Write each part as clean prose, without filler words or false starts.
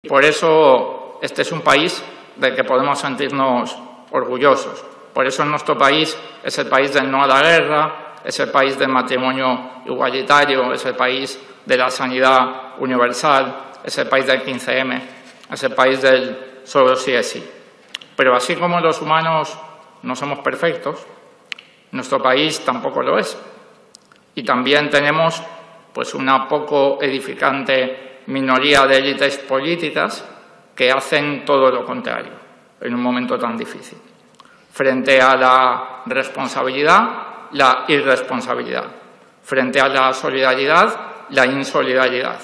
Por eso este es un país del que podemos sentirnos orgullosos. Por eso nuestro país es el país del no a la guerra, es el país del matrimonio igualitario, es el país de la sanidad universal, es el país del 15M, es el país del solo sí es sí. Pero así como los humanos no somos perfectos, nuestro país tampoco lo es. Y también tenemos una poco edificante minoría de élites políticas que hacen todo lo contrario en un momento tan difícil. Frente a la responsabilidad, la irresponsabilidad. Frente a la solidaridad, la insolidaridad.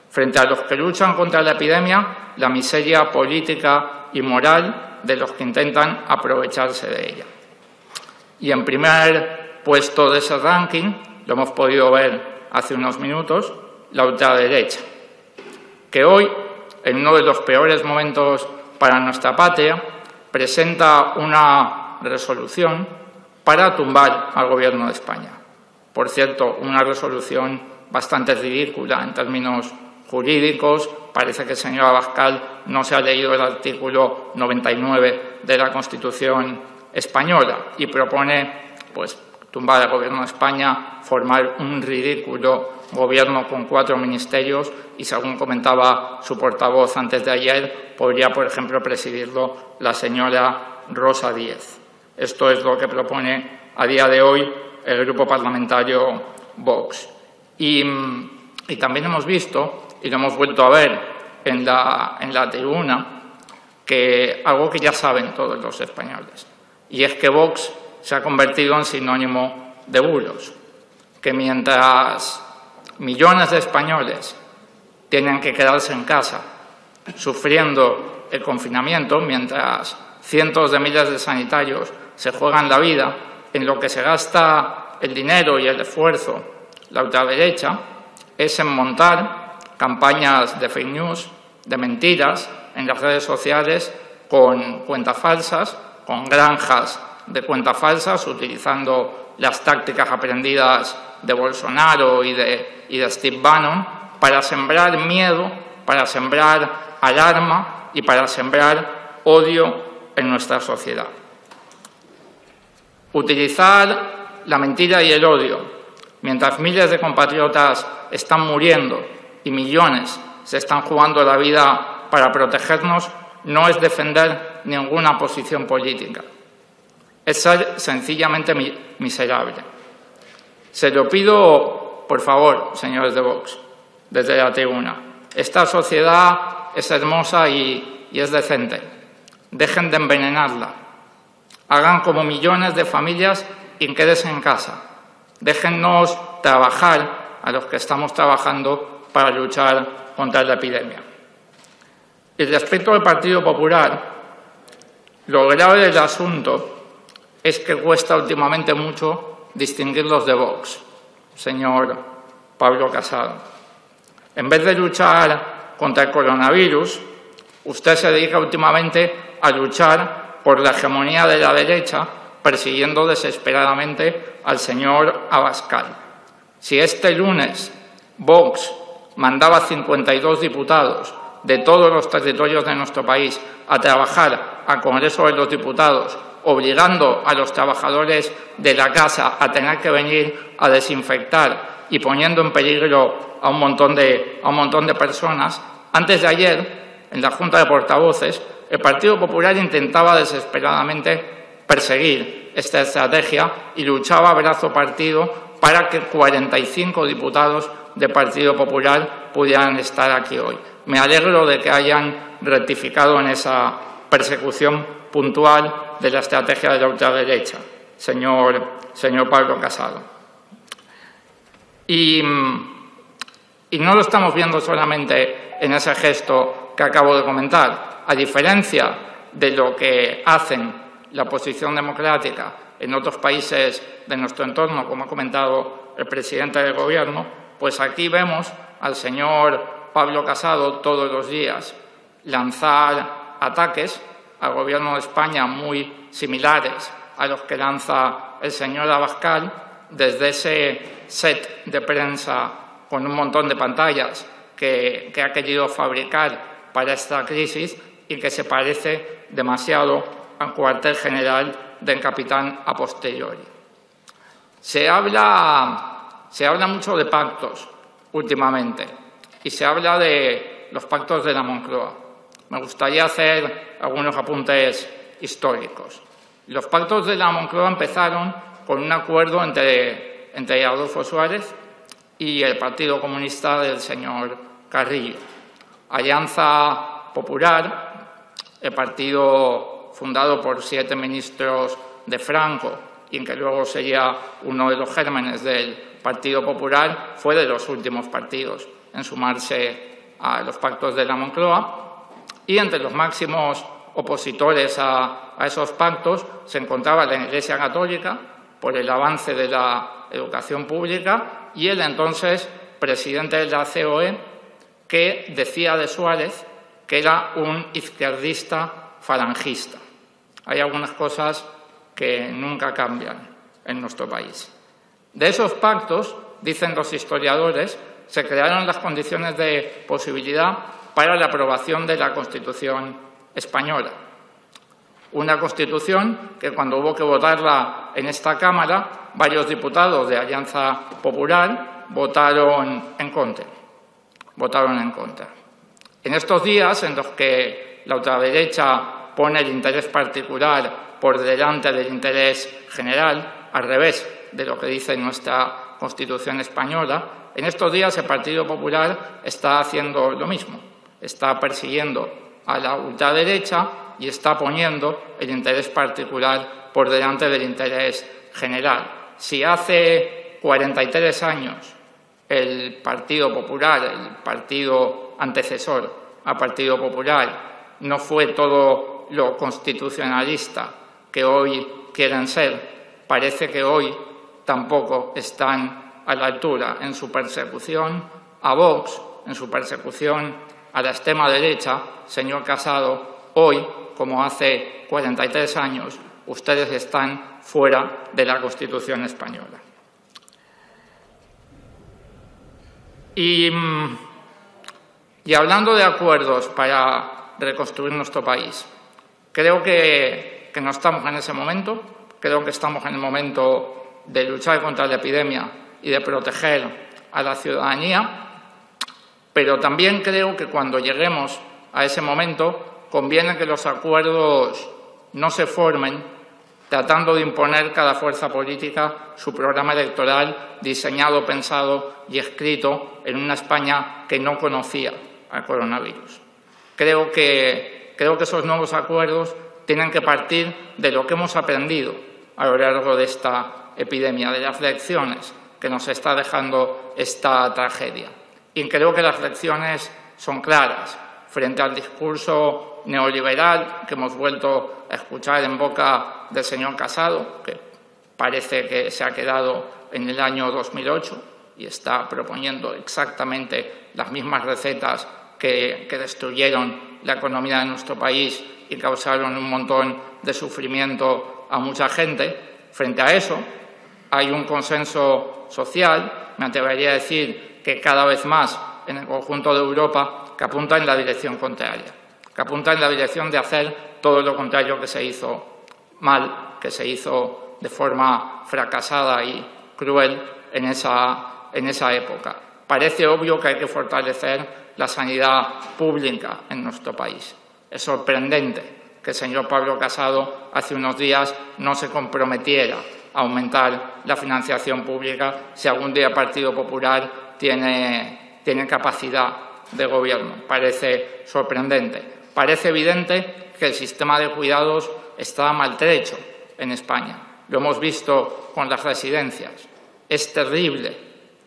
Frente a los que luchan contra la epidemia, la miseria política y moral de los que intentan aprovecharse de ella. Y en primer puesto de ese ranking, lo hemos podido ver hace unos minutos, la ultraderecha, que hoy, en uno de los peores momentos para nuestra patria, presenta una resolución para tumbar al Gobierno de España. Por cierto, una resolución bastante ridícula en términos jurídicos. Parece que el señor Abascal no se ha leído el artículo 99 de la Constitución española y propone tumbar al Gobierno de España, formar un ridículo gobierno con 4 ministerios y, según comentaba su portavoz antes de ayer, podría, por ejemplo, presidirlo la señora Rosa Díez. Esto es lo que propone a día de hoy el grupo parlamentario Vox. Y también hemos visto, y lo hemos vuelto a ver en la tribuna, que algo que ya saben todos los españoles, y es que Vox se ha convertido en sinónimo de bulos, que mientras millones de españoles tienen que quedarse en casa sufriendo el confinamiento, mientras cientos de miles de sanitarios se juegan la vida, en lo que se gasta el dinero y el esfuerzo la ultraderecha es en montar campañas de fake news, de mentiras en las redes sociales con cuentas falsas, con granjas de cuentas falsas, utilizando las tácticas aprendidas de Bolsonaro y de Steve Bannon para sembrar miedo, para sembrar alarma y para sembrar odio en nuestra sociedad. Utilizar la mentira y el odio mientras miles de compatriotas están muriendo y millones se están jugando la vida para protegernos no es defender ninguna posición política. Es ser sencillamente miserable. Se lo pido, por favor, señores de Vox, desde la tribuna. Esta sociedad es hermosa y es decente. Dejen de envenenarla. Hagan como millones de familias y quédense en casa. Déjennos trabajar a los que estamos trabajando para luchar contra la epidemia. Y respecto al Partido Popular, lo grave del asunto es que cuesta últimamente mucho distinguirlos de Vox, señor Pablo Casado. En vez de luchar contra el coronavirus, usted se dedica últimamente a luchar por la hegemonía de la derecha, persiguiendo desesperadamente al señor Abascal. Si este lunes Vox mandaba 52 diputados de todos los territorios de nuestro país a trabajar al Congreso de los Diputados, obligando a los trabajadores de la casa a tener que venir a desinfectar y poniendo en peligro a un montón de personas, antes de ayer, en la Junta de Portavoces, el Partido Popular intentaba desesperadamente perseguir esta estrategia y luchaba brazo partido para que 45 diputados del Partido Popular pudieran estar aquí hoy. Me alegro de que hayan rectificado en esa persecución puntual de la estrategia de la ultraderecha, señor Pablo Casado. Y no lo estamos viendo solamente en ese gesto que acabo de comentar. A diferencia de lo que hacen la oposición democrática en otros países de nuestro entorno, como ha comentado el presidente del Gobierno, pues aquí vemos al señor Pablo Casado todos los días lanzar ataques al Gobierno de España muy similares a los que lanza el señor Abascal, desde ese set de prensa con un montón de pantallas que ha querido fabricar para esta crisis y que se parece demasiado al cuartel general del capitán a posteriori. Se habla mucho de pactos últimamente y se habla de los pactos de la Moncloa. Me gustaría hacer algunos apuntes históricos. Los pactos de la Moncloa empezaron con un acuerdo entre Adolfo Suárez y el Partido Comunista del señor Carrillo. Alianza Popular, el partido fundado por 7 ministros de Franco y en que luego sería uno de los gérmenes del Partido Popular, fue de los últimos partidos en sumarse a los pactos de la Moncloa, y entre los máximos opositores a esos pactos se encontraba la Iglesia Católica por el avance de la educación pública y el entonces presidente de la COE, que decía de Suárez que era un izquierdista falangista. Hay algunas cosas que nunca cambian en nuestro país. De esos pactos, dicen los historiadores, se crearon las condiciones de posibilidad para la aprobación de la Constitución española. Una Constitución que, cuando hubo que votarla en esta Cámara, varios diputados de Alianza Popular votaron en contra. En estos días en los que la ultraderecha pone el interés particular por delante del interés general, al revés de lo que dice nuestra Constitución española, en estos días el Partido Popular está haciendo lo mismo. Está persiguiendo a la ultraderecha y está poniendo el interés particular por delante del interés general. Si hace 43 años el Partido Popular, el partido antecesor al Partido Popular, no fue todo lo constitucionalista que hoy quieren ser, parece que hoy tampoco están a la altura en su persecución a Vox, en su persecución a la extrema derecha. Señor Casado, hoy, como hace 43 años, ustedes están fuera de la Constitución española. Y hablando de acuerdos para reconstruir nuestro país, creo que no estamos en ese momento. Creo que estamos en el momento de luchar contra la epidemia y de proteger a la ciudadanía, pero también creo que cuando lleguemos a ese momento conviene que los acuerdos no se formen tratando de imponer cada fuerza política su programa electoral diseñado, pensado y escrito en una España que no conocía al coronavirus. Creo que esos nuevos acuerdos tienen que partir de lo que hemos aprendido a lo largo de esta epidemia, de las lecciones que nos está dejando esta tragedia. Y creo que las lecciones son claras frente al discurso neoliberal que hemos vuelto a escuchar en boca del señor Casado, que parece que se ha quedado en el año 2008 y está proponiendo exactamente las mismas recetas que destruyeron la economía de nuestro país y causaron un montón de sufrimiento a mucha gente. Frente a eso, hay un consenso social, me atrevería a decir que cada vez más en el conjunto de Europa, que apunta en la dirección contraria, que apunta en la dirección de hacer todo lo contrario que se hizo mal, que se hizo de forma fracasada y cruel en esa época. Parece obvio que hay que fortalecer la sanidad pública en nuestro país. Es sorprendente que el señor Pablo Casado hace unos días no se comprometiera a aumentar la financiación pública si algún día el Partido Popular tiene capacidad de gobierno. Parece sorprendente. Parece evidente que el sistema de cuidados está maltrecho en España. Lo hemos visto con las residencias. Es terrible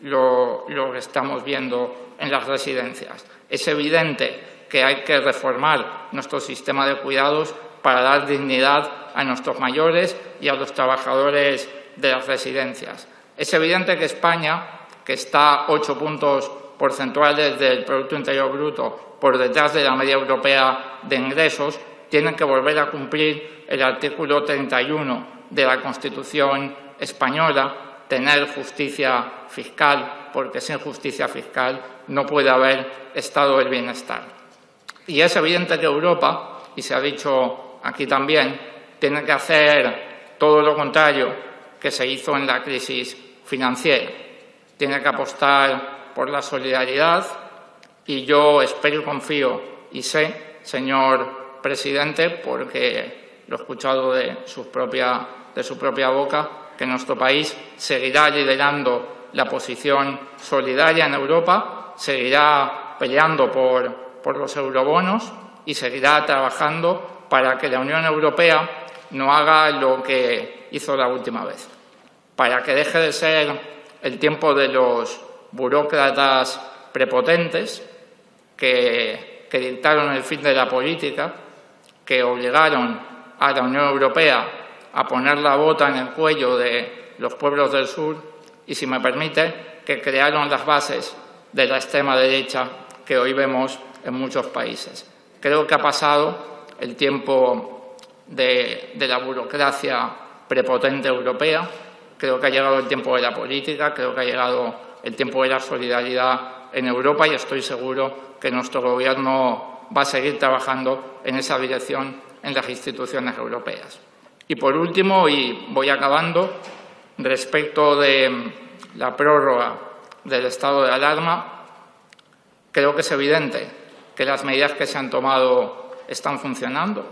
lo que estamos viendo en las residencias. Es evidente que hay que reformar nuestro sistema de cuidados para dar dignidad a nuestros mayores y a los trabajadores de las residencias. Es evidente que España, que está 8 puntos porcentuales del Producto Interior Bruto por detrás de la media europea de ingresos, tiene que volver a cumplir el artículo 31 de la Constitución española, tener justicia fiscal, porque sin justicia fiscal no puede haber estado del bienestar. Y es evidente que Europa, y se ha dicho aquí también, tiene que hacer todo lo contrario que se hizo en la crisis financiera. Tiene que apostar por la solidaridad y yo espero y confío y sé, señor presidente, porque lo he escuchado de su propia boca, que nuestro país seguirá liderando la posición solidaria en Europa, seguirá peleando por los eurobonos y seguirá trabajando para que la Unión Europea no haga lo que hizo la última vez, para que deje de ser el tiempo de los burócratas prepotentes que dictaron el fin de la política, que obligaron a la Unión Europea a poner la bota en el cuello de los pueblos del sur y, si me permite, que crearon las bases de la extrema derecha que hoy vemos en muchos países. Creo que ha pasado el tiempo de la burocracia prepotente europea, creo que ha llegado el tiempo de la política, creo que ha llegado el tiempo de la solidaridad en Europa y estoy seguro que nuestro Gobierno va a seguir trabajando en esa dirección en las instituciones europeas. Y por último, y voy acabando, respecto de la prórroga del estado de alarma, creo que es evidente que las medidas que se han tomado están funcionando.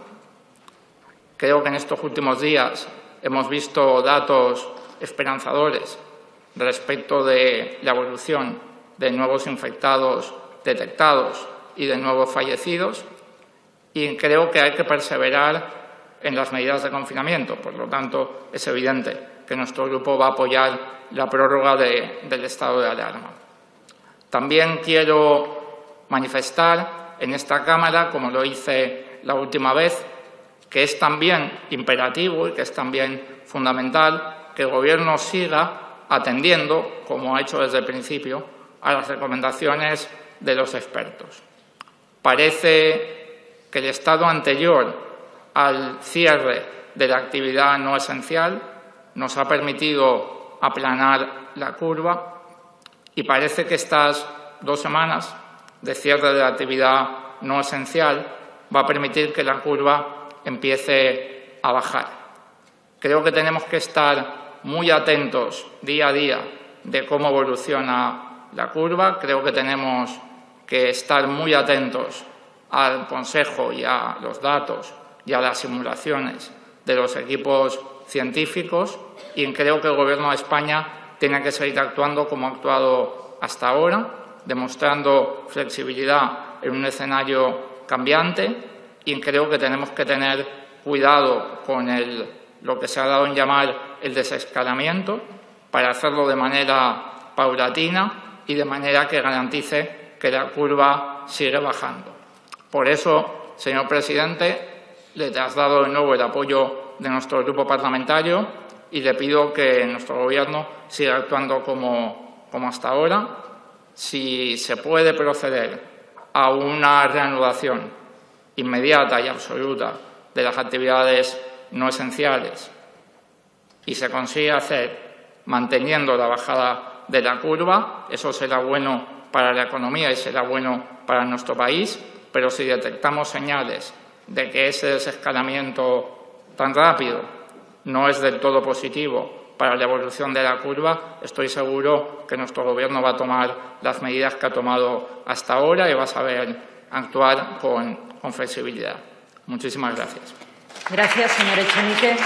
Creo que en estos últimos días hemos visto datos esperanzadores respecto de la evolución de nuevos infectados detectados y de nuevos fallecidos, y creo que hay que perseverar en las medidas de confinamiento. Por lo tanto, es evidente que nuestro grupo va a apoyar la prórroga del estado de alarma. También quiero manifestar en esta Cámara, como lo hice la última vez, que es también imperativo y que es también fundamental que el Gobierno siga atendiendo, como ha hecho desde el principio, a las recomendaciones de los expertos. Parece que el estado anterior al cierre de la actividad no esencial nos ha permitido aplanar la curva y parece que estas 2 semanas de cierre de la actividad no esencial va a permitir que la curva empiece a bajar. Creo que tenemos que estar muy atentos día a día de cómo evoluciona la curva. Creo que tenemos que estar muy atentos al consejo y a los datos y a las simulaciones de los equipos científicos, y creo que el Gobierno de España tiene que seguir actuando como ha actuado hasta ahora, demostrando flexibilidad en un escenario cambiante, y creo que tenemos que tener cuidado con lo que se ha dado en llamar el desescalamiento, para hacerlo de manera paulatina y de manera que garantice que la curva sigue bajando. Por eso, señor presidente, le traslado de nuevo el apoyo de nuestro grupo parlamentario y le pido que nuestro Gobierno siga actuando como hasta ahora. Si se puede proceder a una reanudación inmediata y absoluta de las actividades no esenciales y se consigue hacer manteniendo la bajada de la curva, eso será bueno para la economía y será bueno para nuestro país, pero si detectamos señales de que ese desescalamiento tan rápido no es del todo positivo para la evolución de la curva, estoy seguro que nuestro Gobierno va a tomar las medidas que ha tomado hasta ahora y va a saber actuar con flexibilidad. Muchísimas gracias. Gracias, señor Echenique.